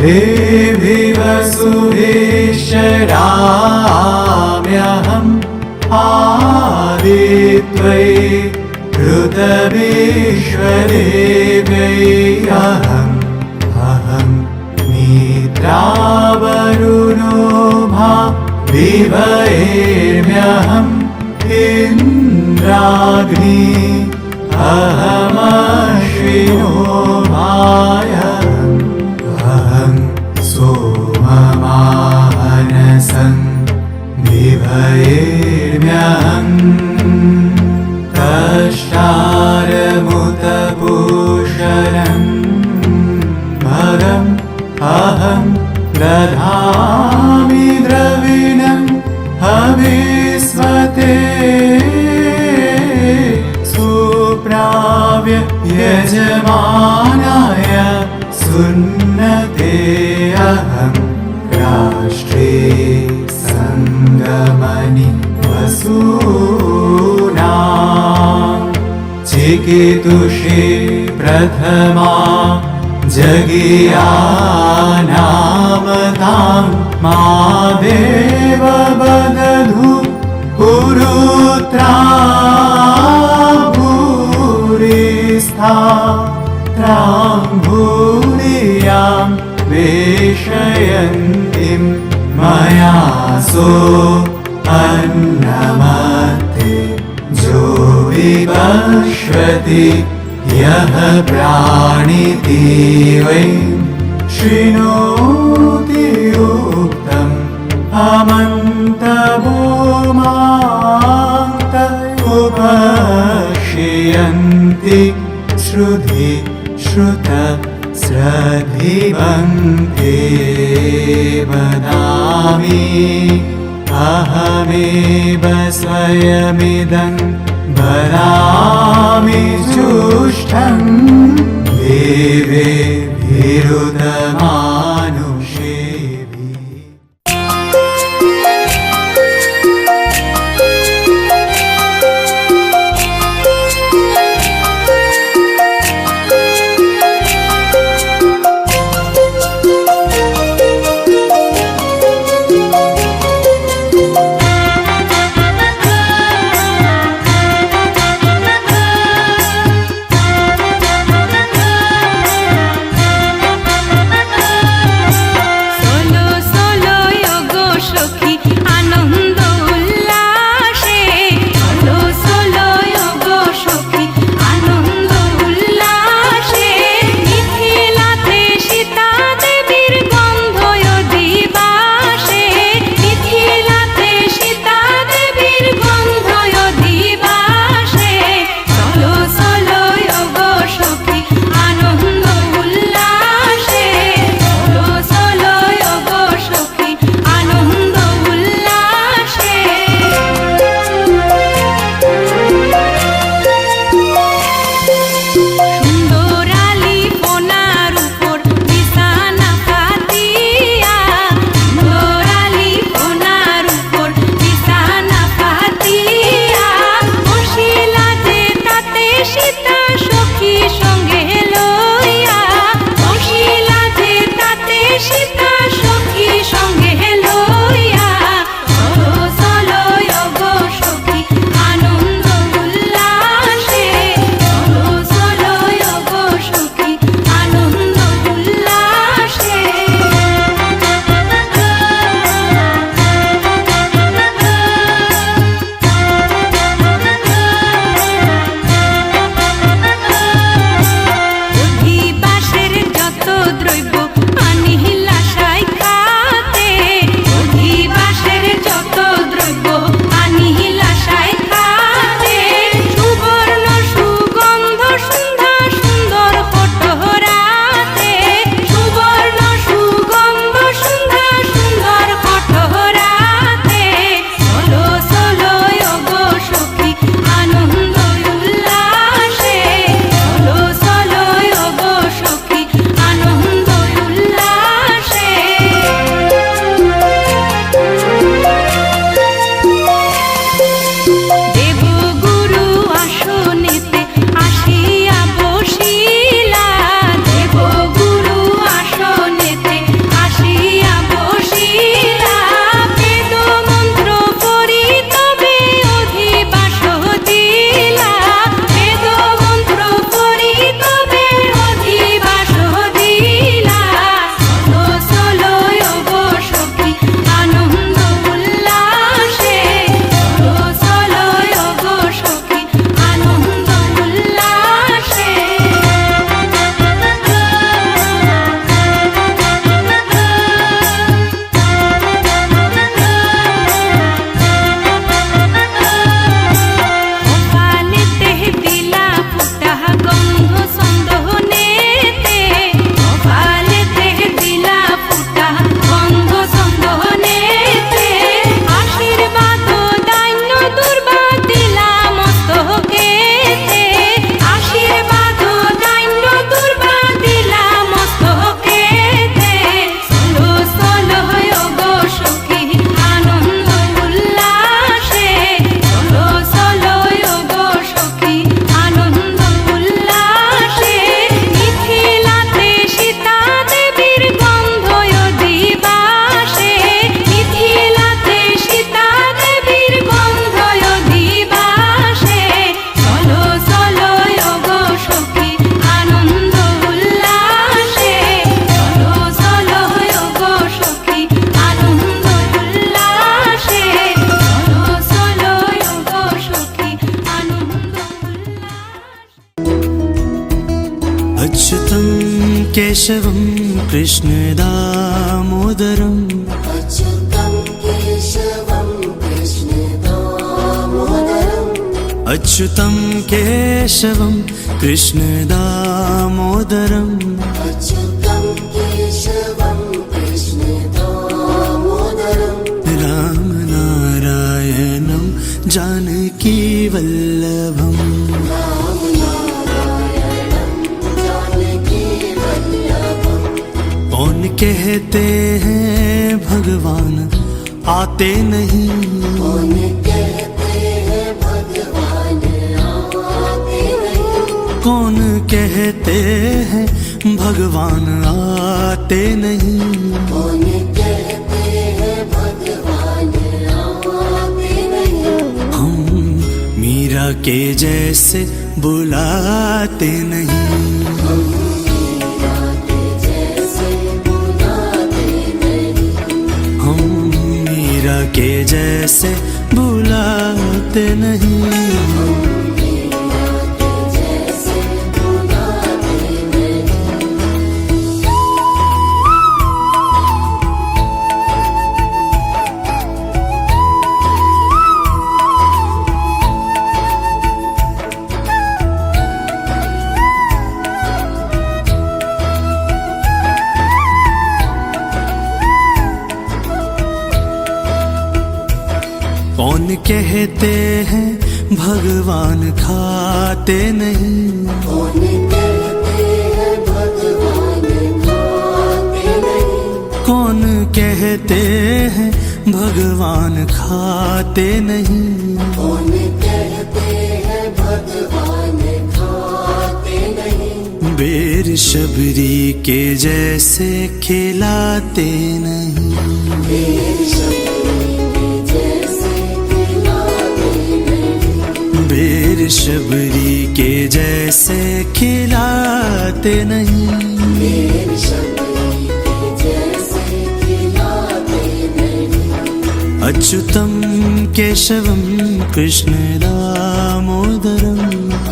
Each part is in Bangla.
देवी वसुधेश्वराम्यहम् आदित्यै ऋतविश्वदेव्यै अहं निद्रावरुणो भा दिवैर्म्यहम् इन्द्राग्नि अहमश्विनो भायम् अहं सोममानसं दिवैर्म्यहम् तष्टारमुतपूषणम् भगम् अहं दधामि द्रविणं हविस्वते सुप्राव्य यजमानाय सुन्नते अहं राष्ट्रे सङ्गमनि वसूना चिकितुषे प्रथमा जगियानामतां मा देव बदधु पुरुत्रा भूरिस्था त्रां भूरियां वेशयन्तीं मया सो अन्नमते जो विपश्यति यः प्राणिति वै शृणोति उक्तम् अमन्तभूमान्त उपश्यन्ति श्रुधि श्रुत श्रद्धिवन्ते वदामि अहमेव स्वयमिदं वदामि जुष्टं देवेभिरुतमानुषेभिः। केशवं कृष्णदामोदरम् अच्युतं केशवं कृष्णदामोदरम् अच्युतं केशवं कृष्णदामोदरम् अच्युतं केशवं कृष्णदामोदरम् रामनारायणं जानकीवल्लभम् रामनारायणं जानकीवल्लभम् कौन कहते हैं भगवान आते नहीं, कौन कहते हैं भगवान आते नहीं, कौन कहते हैं भगवान आते नहीं। कौन कहते हैं भगवान आते नहीं, हम मीरा के जैसे बुलाते नहीं, मीरा के जैसे बुलाते नहीं, हम मीरा के जैसे बुलाते नहीं। मीरा के जैसे बुलाते नहीं। कौन कहते हैं भगवान खाते नहीं, कौन कहते हैं भगवान खाते नहीं, कौन कहते हैं भगवान खाते नहीं। कौन कहते हैं भगवान खाते नहीं, बेर शबरी के जैसे खिलाते नहीं, बेर शबरी के जैसे खिलाते नहीं, बेर शबरी के जैसे खिलाते नहीं। बेर शबरी के जैसे खिलाते नहीं। अच्युतं केशवं कृष्णदामोदरम्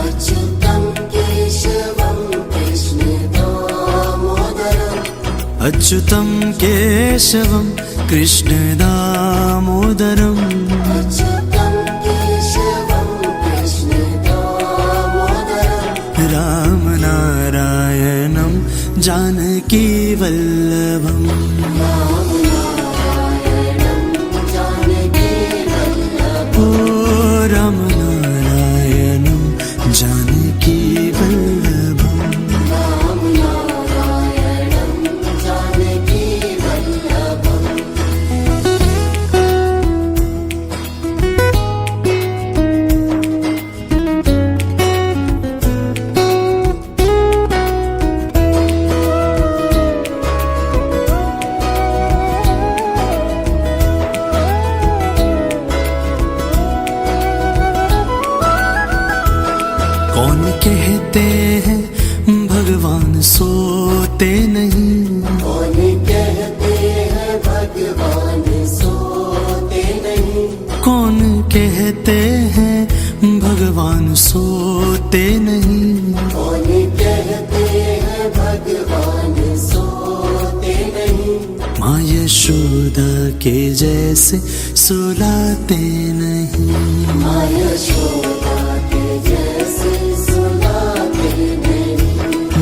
अच्युतं केशवं कृष्णदामोदरम् अच्युतं केशवं कृष्णदामोदरम् अच्युतं केशवं कृष्णदामोदरम् रामनारायणं जानकीवल्लभम् रामनारायणं जानकीवल्लभम् ओ रामनारायणं जानकीवल्लभम् रामनारायणं जानकीवल्लभम् कौन कहते हैं भगवान सोते नहीं, कौन कहते हैं भगवान सोते नहीं, कौन कहते हैं भगवान सोते नहीं। कौन कहते हैं भगवान सोते नहीं, माँ यशोदा के जैसे सुलाते नहीं, माँ यशोदा के जैसे सुलाते नहीं,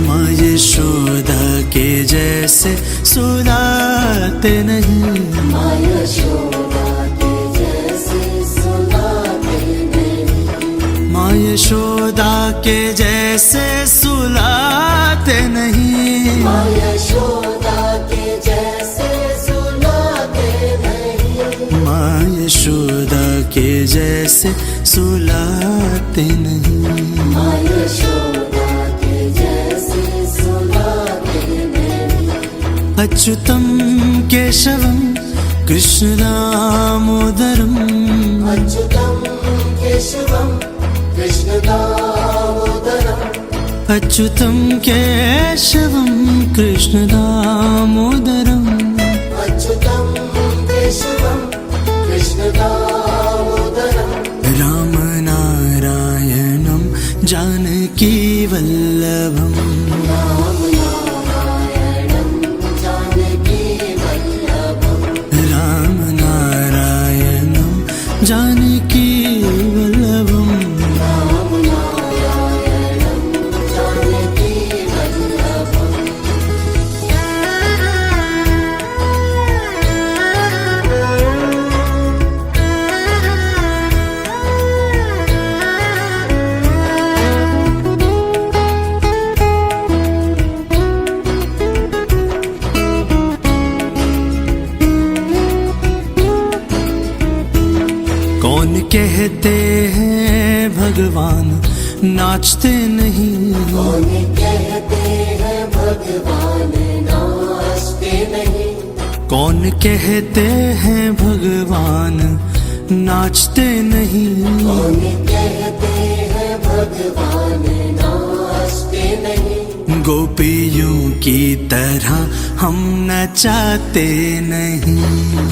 माँ यशोदा के जैसे सुलाते नहीं। माँ यशोदा के जैसे सुलाते नहीं, माँ यशोदा के जैसे सुलाते नहीं। माँ यशोदा के जैसे सुलाते नहीं, माँ यशोदा के जैसे सुलाते नहीं। माँ यशोदा के जैसे सुलाते नहीं। अच्युतं केशवं कृष्णदामोदरम् अच्युतं केशवं कृष्णदामोदरम् अच्युतं केशवं कृष्णदामोदरम् अच्युतं केशवं कृष्णदामोदरम् रामनारायणं जानकीवल्लभम् रामनारायणं नाचते नहीं। कौन कहते हैं भगवान नाचते नहीं। कौन कहते हैं भगवान नाचते नहीं। कौन कहते हैं भगवान नाचते नहीं। गोपियों की तरह हम नचाते नहीं।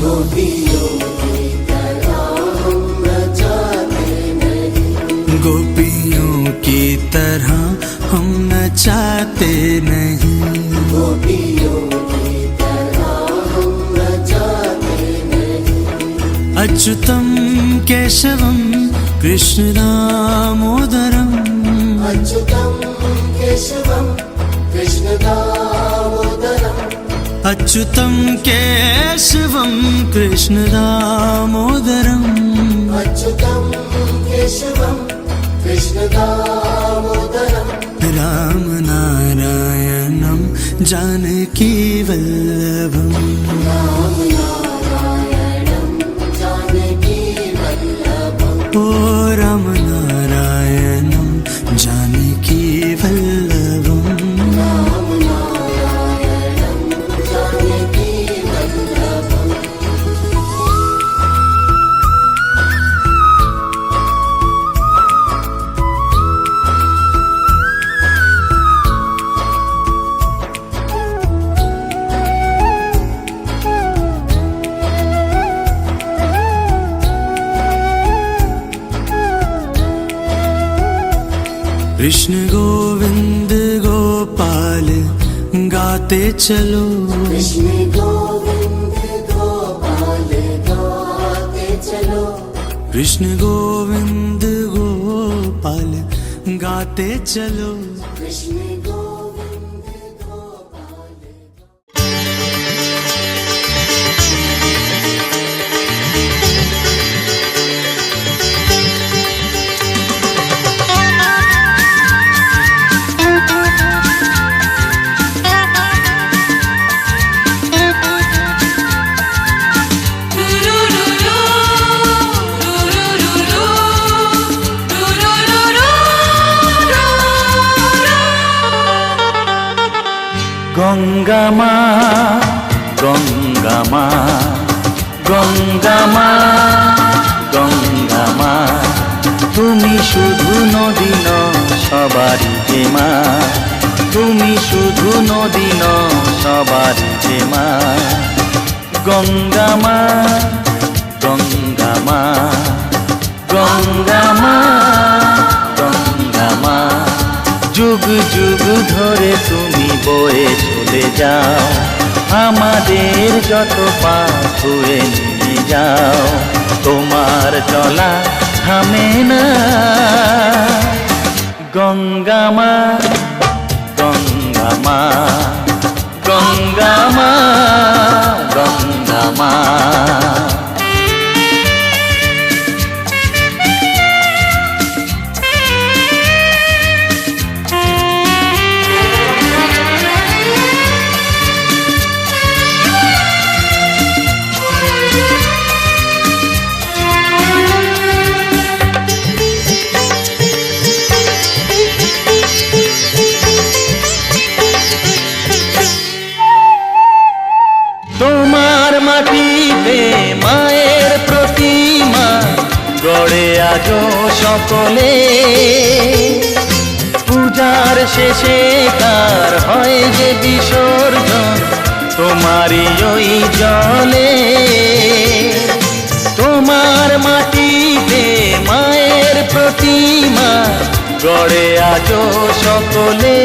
गोपियों की तरह हम नचाते नहीं। गोपियों की तरह हम नचाते नहीं। गोपियों की तरह हम नचाते नहीं। अच्युतम केशवम कृष्ण दामोदरम। अच्युतम केशवम कृष्ण दामोदरम। अच्युतम केशवम कृष्ण दामोदरम। अच्युतम केशवम कृष्ण दामोदरम। राम नारायणम जानकी वल्लभम। राम नारायणं जानकी वल्लभम्। ओ राम नारायणम जानकी वल्लभम। राम नारायणं जानकी वल्लभम्। कृष्ण गोविंद गोपाल गाते चलो। कृष्ण गोविंद गोपाल गाते चलो। कृष्ण गोविंद गोपाल गाते चलो। कृष्ण गोविंद गोपाल। গঙ্গা মা গঙ্গা মা গঙ্গা মা গঙ্গা মা তুমি শুধু নদী নও সবারই যে মা। তুমি শুধু নদী নও সবারই যে মা। গঙ্গা মা গঙ্গা মা গঙ্গা মা গঙ্গা মা যুগ যুগ ধরে তুমি বয়ে চলে যাও আমাদের যত পাপ ধুয়ে নিয়ে যাও। তোমার চলা থামে না। গঙ্গা মা গঙ্গা মা গঙ্গা মা গঙ্গা মা। তোমার মাটিতে মায়ের প্রতিমা গড়ে আজো সকলে। পূজার শেষে তার হয় যে বিসর্জন তোমারই ওই জলে। তোমার মাটিতে মায়ের প্রতিমা গড়ে আজো সকলে।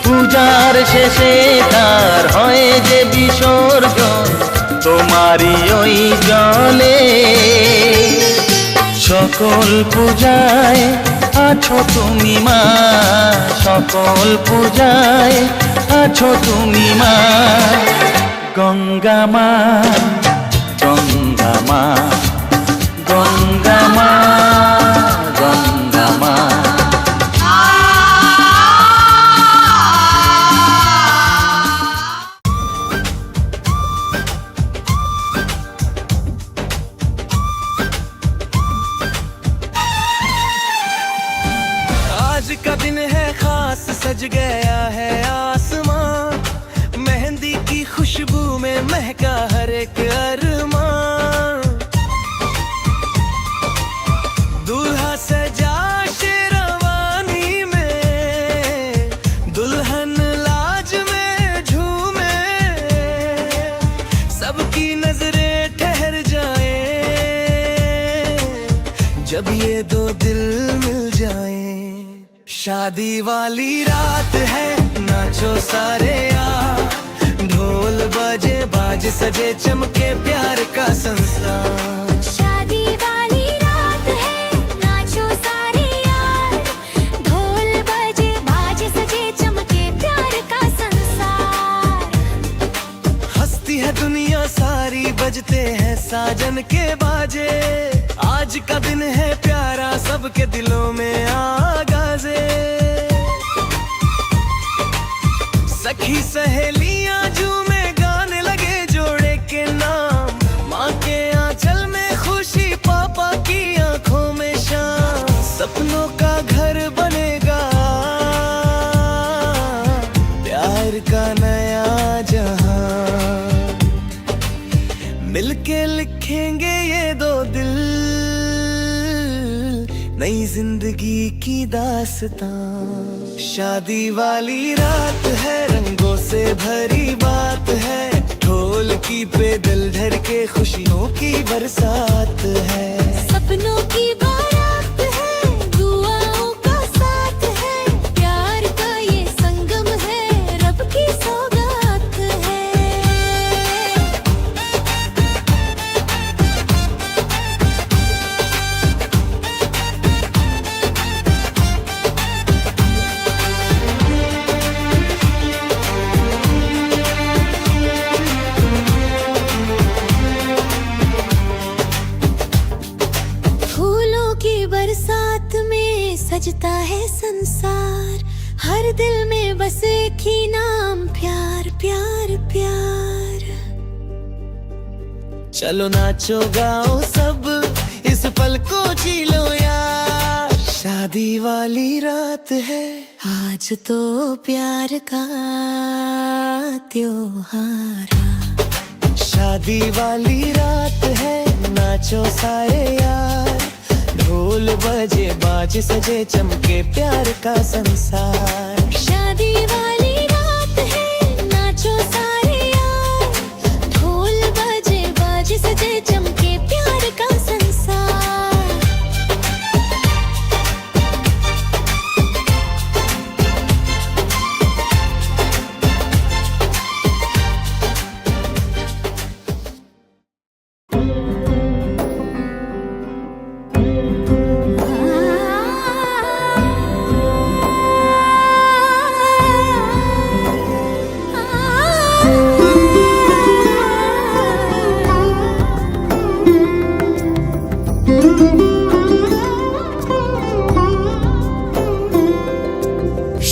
পূজার শেষে তার হয় যে বিসর্জন তোমারই ওই জলে। সকল পূজায় আছো তুমি মা। সকল পূজায় আছো তুমি মা। গঙ্গা মা গঙ্গা মা গঙ্গা মা গঙ্গা মা। जब ये दो दिल मिल जाए। शादी वाली रात है, नाचो सारे यार, ढोल बजे बाज सजे चमके प्यार का संसार। शादी वाली रात है, नाचो सारे यार, ढोल बजे बाजे सजे चमके प्यार का संसार। हंसती है दुनिया सारी, बजते हैं साजन के बाजे, आज का दिन है प्यारा सबके दिलों में आगाज़े। सखी सहेलियां झूमे गाने लगे जोड़े के नाम, माँ के आंचल में खुशी पापा की आंखों में शाम। सपनों का घर बनेगा प्यार का नया जहां, मिलके लिखेंगे ये दो दिल नई जिंदगी की दास्तां। शादी वाली रात है, रंगों से भरी बात है, ढोल की पैदल ढर के खुशियों की बरसात है। सपनों की बारात है, दुआओं का साथ है, प्यार का ये संगम है, रब की सौगात है। फूलों की बरसात में सजता है संसार, हर दिल में बस एक ही नाम, प्यार प्यार प्यार। चलो नाचो गाओ सब, इस पल को जी लो यार, शादी वाली रात है, आज तो प्यार का त्योहार। शादी वाली रात है, नाचो सारे यार, ढोल बजे बाज सजे चमके प्यार का संसार। शादी वाली रात है, नाचो सारे यार, ढोल बजे बाजे सजे चमके प्यार का संसार।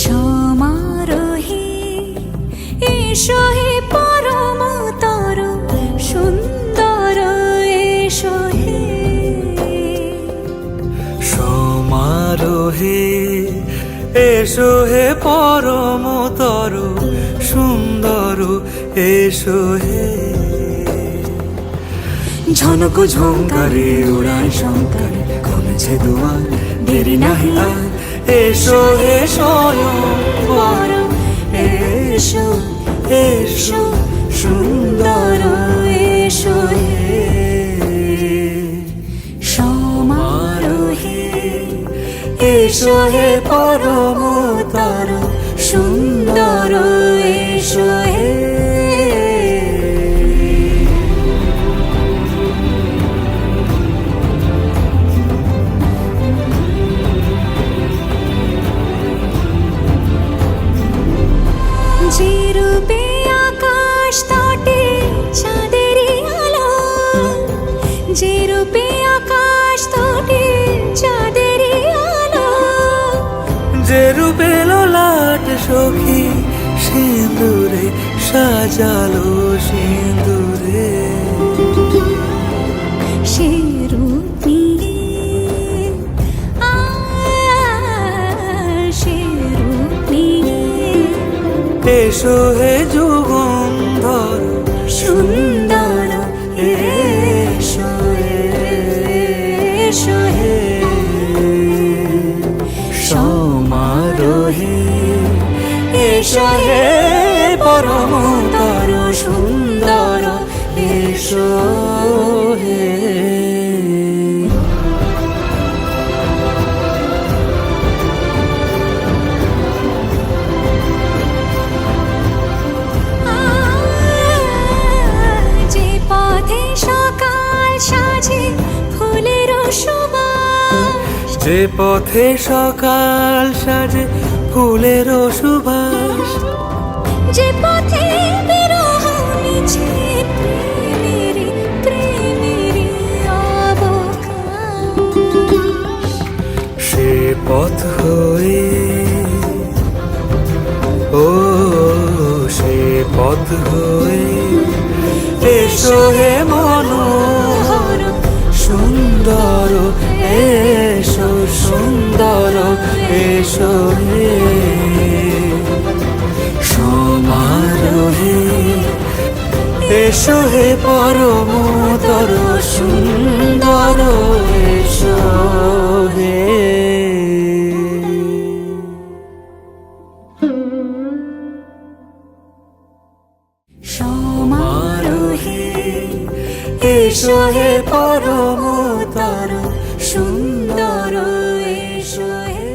সমারোহে এসো হে পরমতর সুন্দর এসো হে। সমারোহে এসো হে পরমতর সুন্দর এসো হে। ঝনক ঝঙ্কারে উড়ায় শঙ্কর, কমেছে দুয়ার দেরি নাহি আর, এসো হে স্বয়ং বর, এসো এসো সুন্দর এসো হে। সমারোহে এসো হে পরমতর সুন্দর এসো হে। যে রূপে আকাশ তটে চাঁদেরই আলো, যে রূপে আকাশ তটে চাঁদেরই আলো, যে রূপে ললাট সখী সিঁদুরে সাজালো সিঁদুরে। সে রূপ নিয়ে সে রূপ নিয়ে এসো হে যুগন্ধর সুন্দর এসো এসো হে। সমারোহে এসো হে পরমতর সুন্দর এসো হে। যে পথে সকাল সাজে ফুলের সুবাস, যে পথে বিরহ মিছে প্রেমেরই প্রেমেরই অবকাশ, সে পথ হয়ে ও সে পথ হয়ে এসো হে মনোহর সুন্দর, এসো সুন্দর, এসো হে সমারোহে, এসো হে পরমতর সুন্দর, এসো হে। সমারোহে এসো হে পরমতর সুন্দর, এসো হে।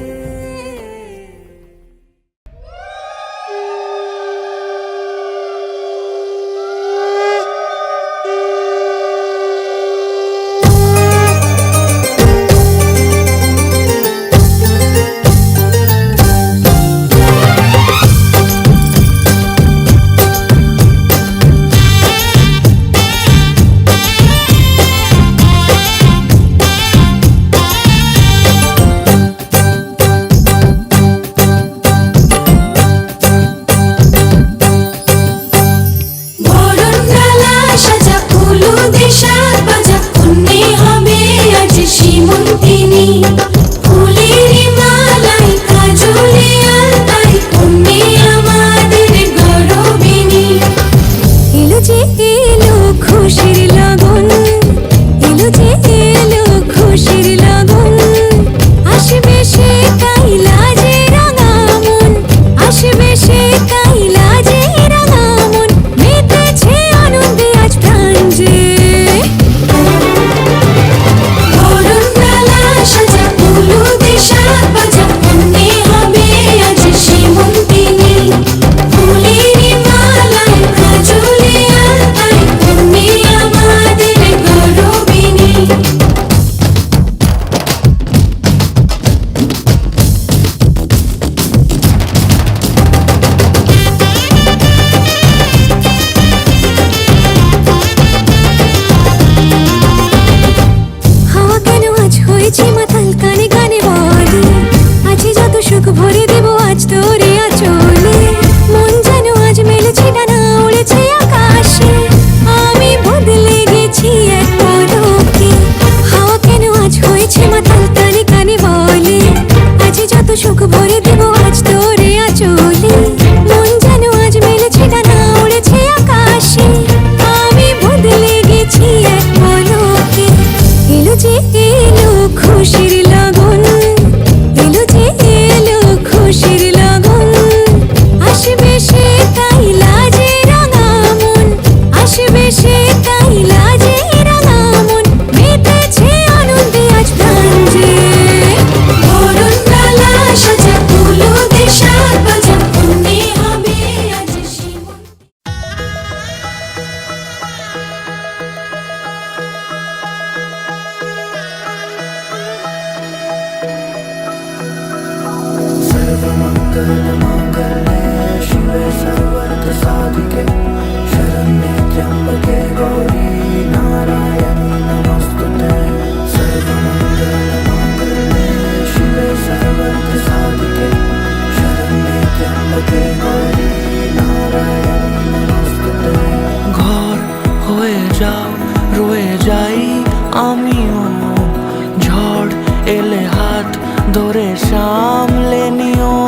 ধরে সামলে নিও,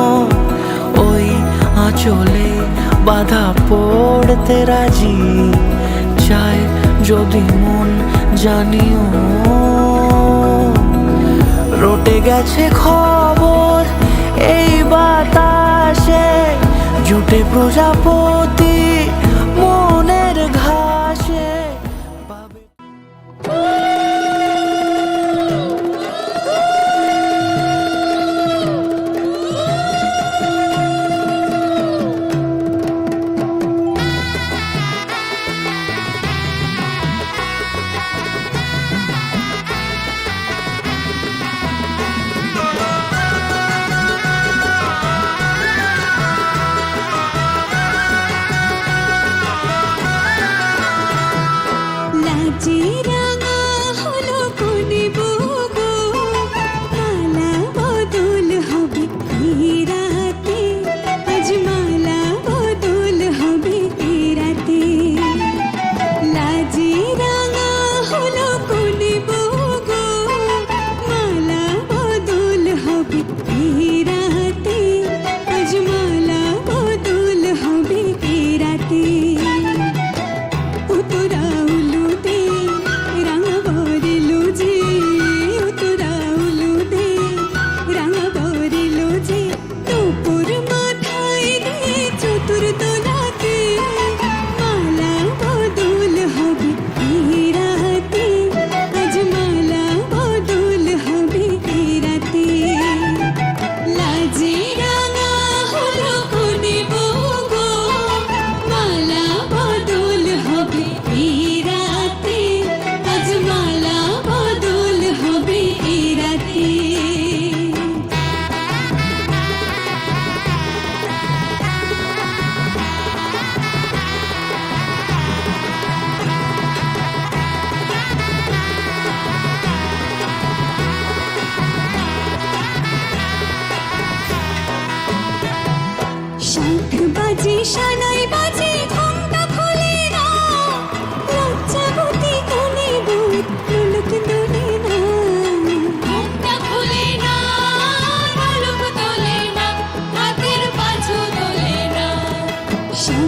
ওই আঁচলে বাধা পড়তে রাজি, চায় যদি মন জানিও। রটে গেছে খবর এই বাতাসে, জুটে প্রজাপতি মনের ঘাসে।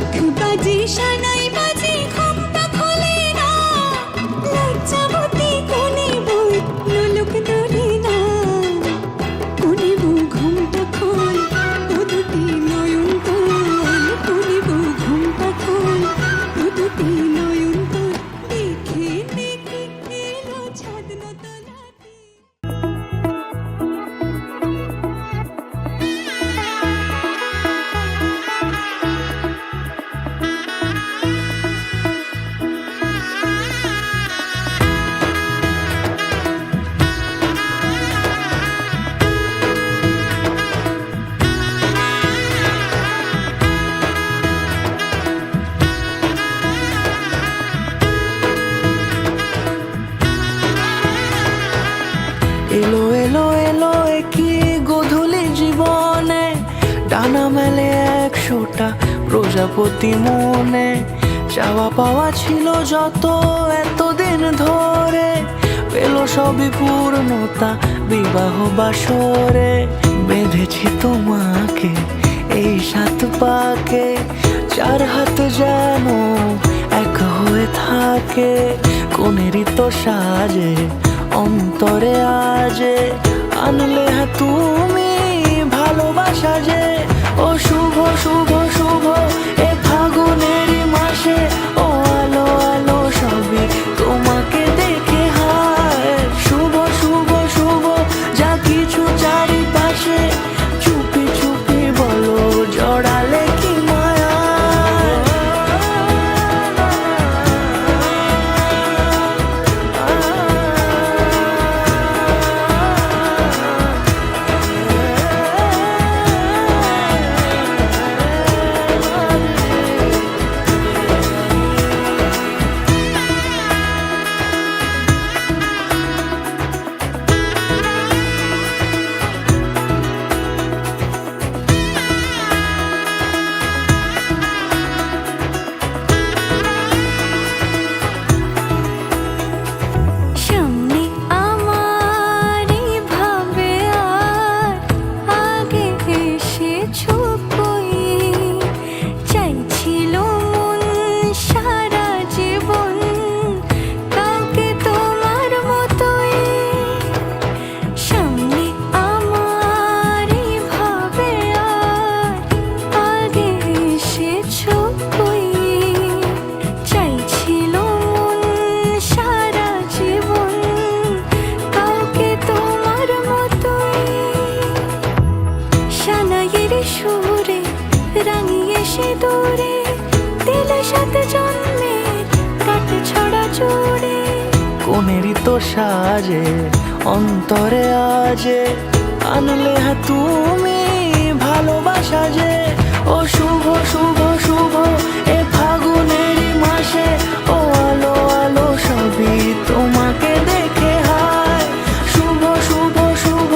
চোখ বাজে সানাই বাজে ঘুমটা খোলে না লজ্জাবতী কোনে বউ লোলক ধরে না কোনে বউ ঘুমটা খোল ও দুটি নয়ন তোল কোনে বউ ঘুমটা খোল ও দুটি নয়ন তোল দেখে দেখে এলো ছাদনা তলাতে এলো এলো এলো কি গোধূলি জীবনে ডানা মেলে 100টা প্রজাপতি মনে চাওয়া পাওয়া ছিল যত এতদিন ধরে পেল সবই পূর্ণতা বিবাহ বাসরে বেঁধেছি তোমাকে এই 7 পাকে 4 হাত যেন এক হয়ে থাকে কোনেরই তো সাজে অন্তরে আজে আনলে তুমি ভালোবাসা যে ও শুভ শুভ শুভ এ ফাগুনেরই মাসে ও আলো আলো সবই তোমাকে দেখে হায় শুভ শুভ শুভ যা কিছু চারিপাশে চুপি চুপি বলো জড়ালে কি মায়া সামনে আমারই ভাবে আর আগে এসেছো কই চাইছিল মন সারা জীবন কাউকে তোমার মতোই সামনে আমারই ভাবে আর আগে এসেছো কই চাইছিল মন সারা জীবন কাউকে তোমার মতোই সানাইয়ের সুরে রাঙিয়ে সে দূরে দিলে 7 জন্মের কাট ছড়া জোড়ে কোনেরই তো সাজে অন্তরে আজে আনলে তুমি ভালোবাসা যে ও শুভ শুভ শুভ এ ফাগুনেরই মাসে ও আলো আলো সবই তোমাকে দেখে হায় শুভ শুভ শুভ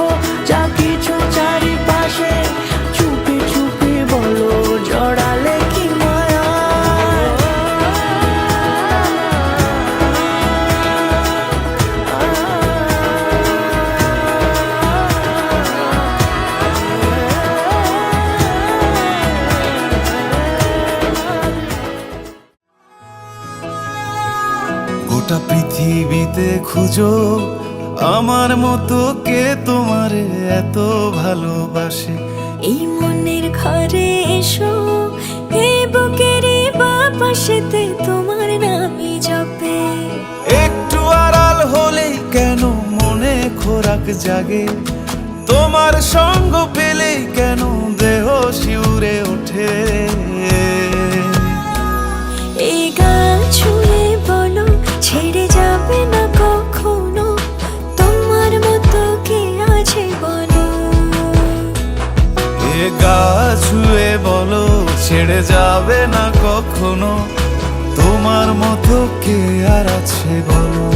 যা কিছু চারিপাশে চুপি চুপি বলো জড়ালে কি মায়া গোটা পৃথিবীতে খুঁজো আমার মতো কে তোমারে এত ভালোবাসে এই মনের ঘরে এসো এই বুকেরই বাপাশেতে তোমার নামই জপে একটু আড়াল হলেই কেন মনে খোরাক জাগে তোমার সঙ্গ পেলেই কেন দেহ শিউরে ওঠে এই গান ছুঁয়ে বলো ছেড়ে যাবে না কখনো তোমার মতো কে আছে বলো এ গা ছুঁয়ে বলো ছেড়ে যাবে না কখনো তোমার মতো কে আর আছে বলো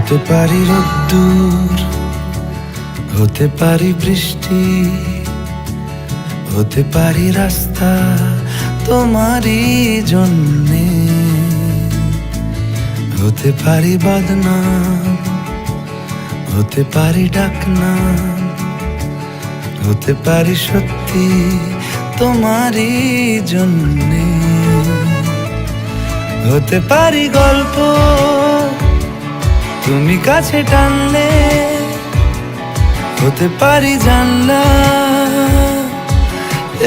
হতে পারি রোদ্দুর, হতে পারি বৃষ্টি, হতে পারি রাস্তা তোমারই জন্যে, হতে পারি বদনাম, হতে পারি ডাকনাম, হতে পারি সত্যি তোমারই জন্যে, হতে পারি গল্প তুমি কাছে টানলে, হতে পারি জানলা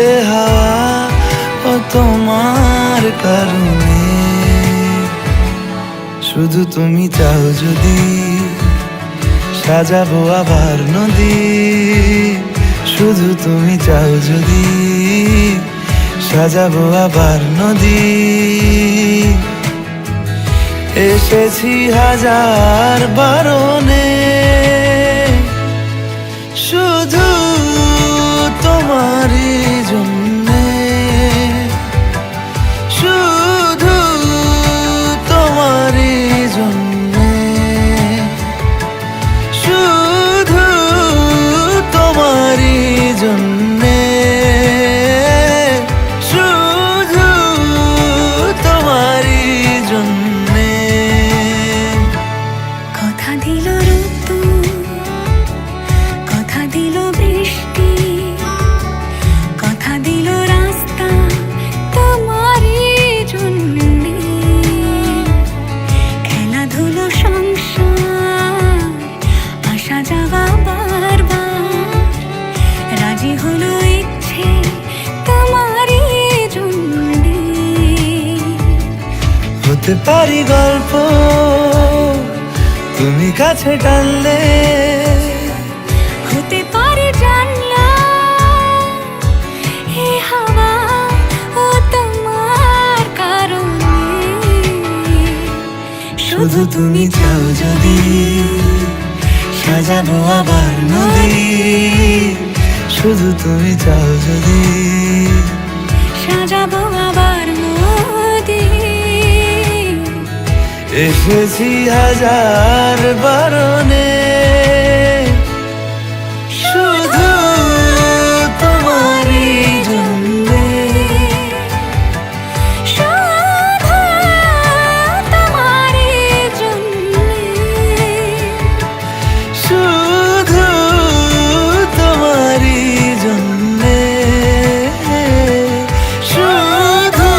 এ হাওয়া ও তোমার কারণে। শুধু তুমি চাও যদি সাজাবো আবার নদী, শুধু তুমি চাও যদি সাজাবো আবার নদী। এসেছি হাজার বারণে শুধু তোমারই জন্যে, শুধু তোমারই জন্যে, শুধু তোমারই জন্যে, শুধু তোমারই জন্যে। কথা দিল ঋতু, কথা দিল বৃষ্টি, কথা দিল রাস্তা তোমারই জন্যে, খেলাধুলো সংসার আসা যাওয়া বারবার, রাজি হলো ইচ্ছে তোমারই জন্যে। হতে পারি গল্প তুমি কাছে টানলে, হতে পারে জানলা হে হাওয়া ও তোমার কারণে। শুধু তুমি চাও যদি সাজাবো আবার নদী, শুধু তুমি চাও যদি সাজাবো আবার নদী। এসেছি হাজার বারণে শুধু তোমারই জন্যে, শুধু তোমারই জন্যে, শুধু তোমারই জন্যে, শুধু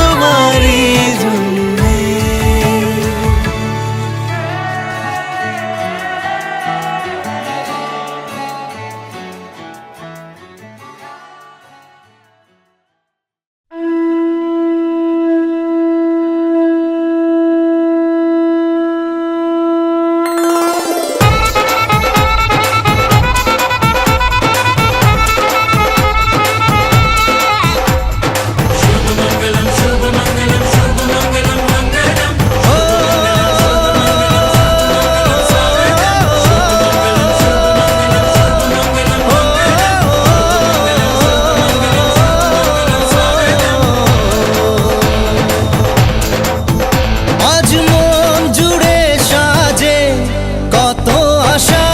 তোমারই জন্যে। আজ মন জুড়ে সাজে কত আশা,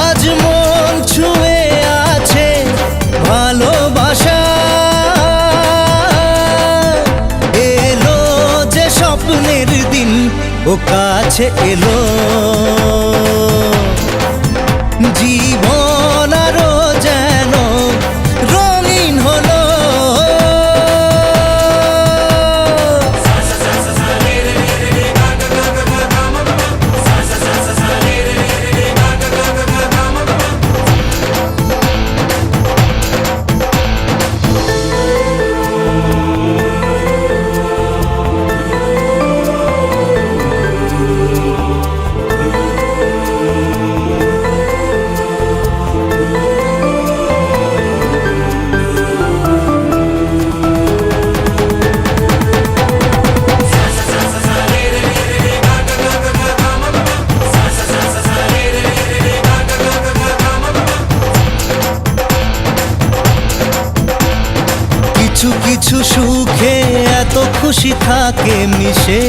আজ মন ছুঁয়ে আছে ভালোবাসা, এলো যে স্বপ্নের দিন ও কাছে এলো, জীবন আরো যেন রঙিন হলো। খুশি থাকে মিশে,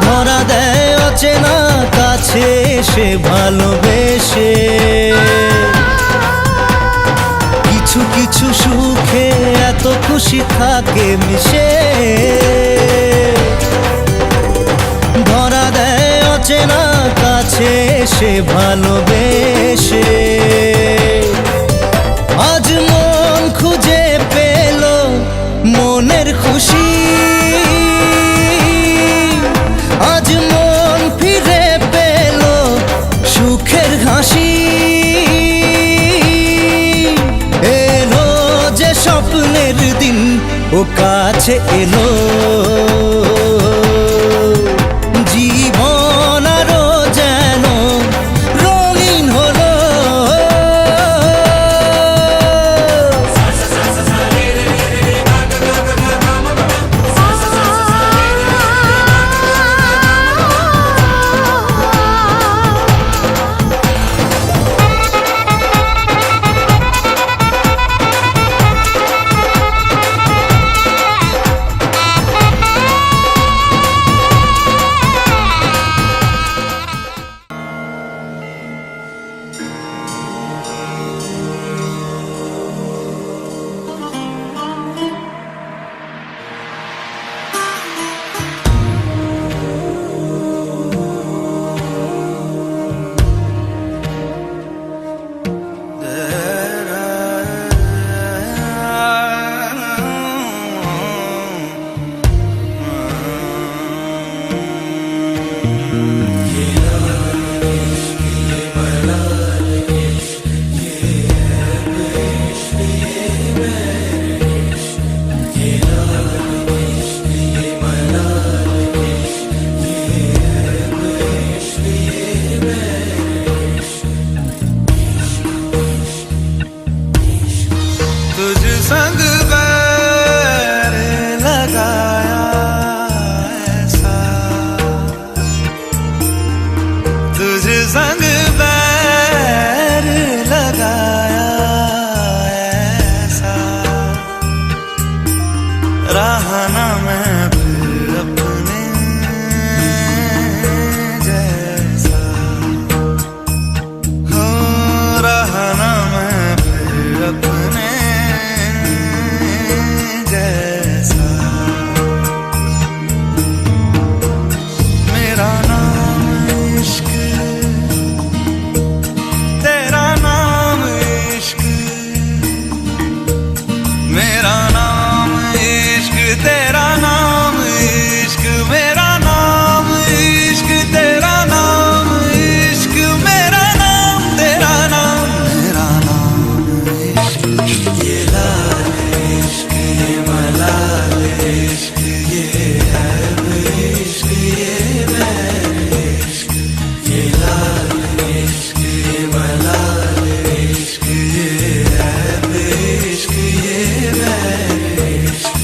ধরা দেয় অচেনা কাছে এসে ভালোবেসে। কিছু কিছু সুখে এত খুশি থাকে মিশে, ধরা দেয় অচেনা কাছে এসে ভালোবেসে। আজ মন খুঁজে পেল মনের খুশি, আজ মন ফিরে পেল সুখের হাসি। এলো যে স্বপ্নের দিন ও কাছে এলো, জীবন আরো যেন রঙিন হলো। तुझ संग बैर लगाया ऐसा, तुझ संग बैर लगाया ऐसा, रहा ना मैं फिर अपने जैसा, हो रहा ना मैं फिर अपने जैसा। मेरा नाम इश्क, तेरा नाम इश्क, मेरा नाम इश्क, तेरा नाम इश्क, मेरा नाम इश्क, तेरा नाम इश्क, मेरा नाम तेरा नाम, मेरा नाम इश्क। ये लाल इश्क, ये मलाल इश्क, ये है इश्क, ये मैं इश्क। ये लाल इश्क, ये मलाल इश्क, ये है इश्क, ये मैं इश्क।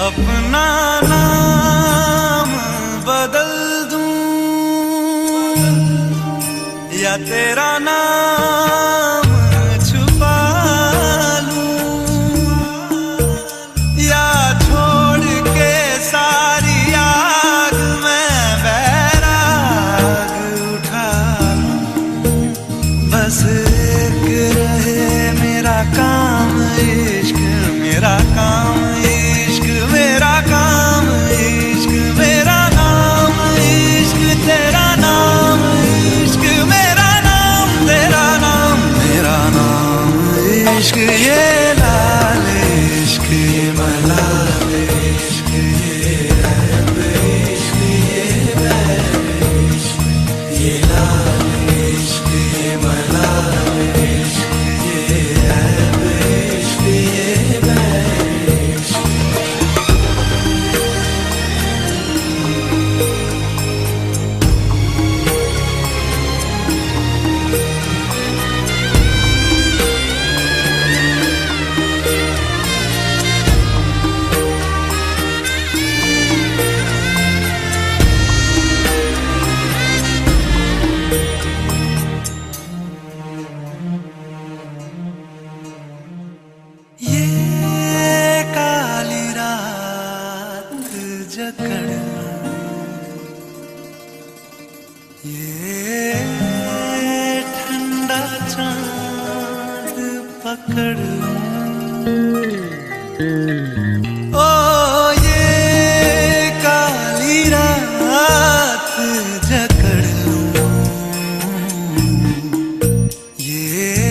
अपना नाम बदल दूं या तेरा नाम छुपा लूं, या छोड़ के सारी आग में बैराग उठा लूं। बस एक रहे मेरा काम इश्क, मेरा काम इश्क, मेरा काम इश्क, मेरा नाम इश्क, तेरा नाम इश्क, मेरा नाम तेरा नाम। ये ठंडा चांद पकड़ लूं, ओ ये काली रात जकड़ लूं, ये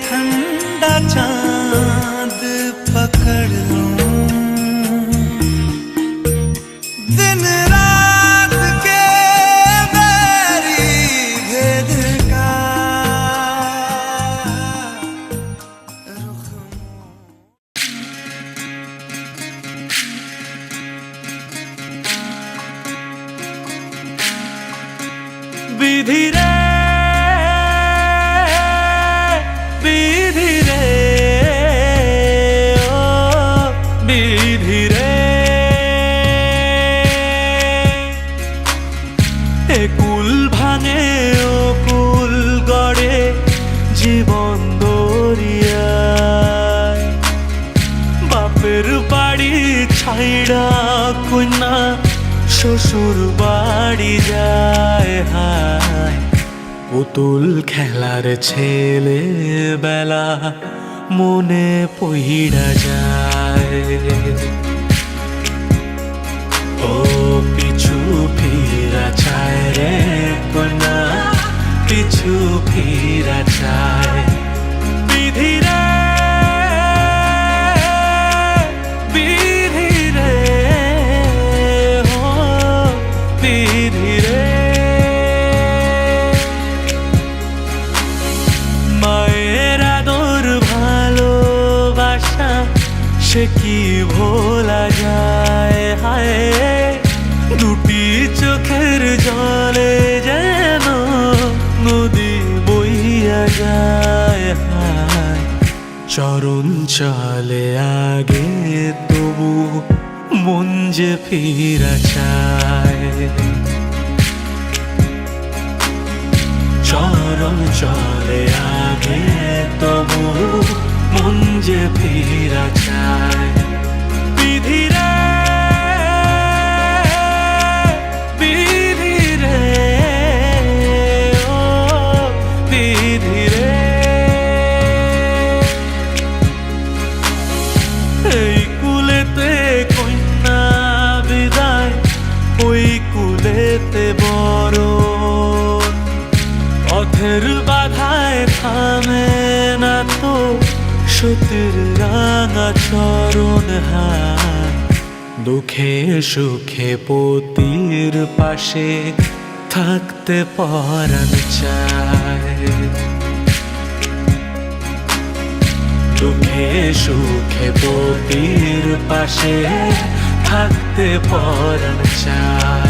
ठंडा चांद पकड़ लूं, दिन रात के बैरी भेद का रुख विधि रे विधि रे ओ विधि रे এ কুল ভাঙে ও কুল গড়ে জীবন দরিয়ায় বাপের বাড়ি ছাইড়া কন্যা শ্বশুর বাড়ি যায় হায় পুতুল খেলার ছেলে বেলা মনে পইড়া যায় ও পিছু ফিরা চায় রে কন্যা পিছু ফিরা চায় বিধি রে বিধি রে ও বিধি রে মায়ের আদর ভালোবাসা সে কি ভোলা যায় হায় দুটি চোখের জলে যেন নদী বইয়া যায় হায় চরণ চলে আগে তবু মন যে ফিরা চায় চরণ চলে আগে তবু মন যে ফিরা চায় বিধি রে বিধি রে ও বিধি রে এই কুলেতে কন্যা বিদায় ওই কুলেতে বড় পথের বাধায় থামে না তো সতীর রাঙা চরণ হায় দুঃখে সুখে পতির পাশে থাকতে পরাণ চায় দুঃখে সুখে পতির পাশে থাকতে পরাণ চায়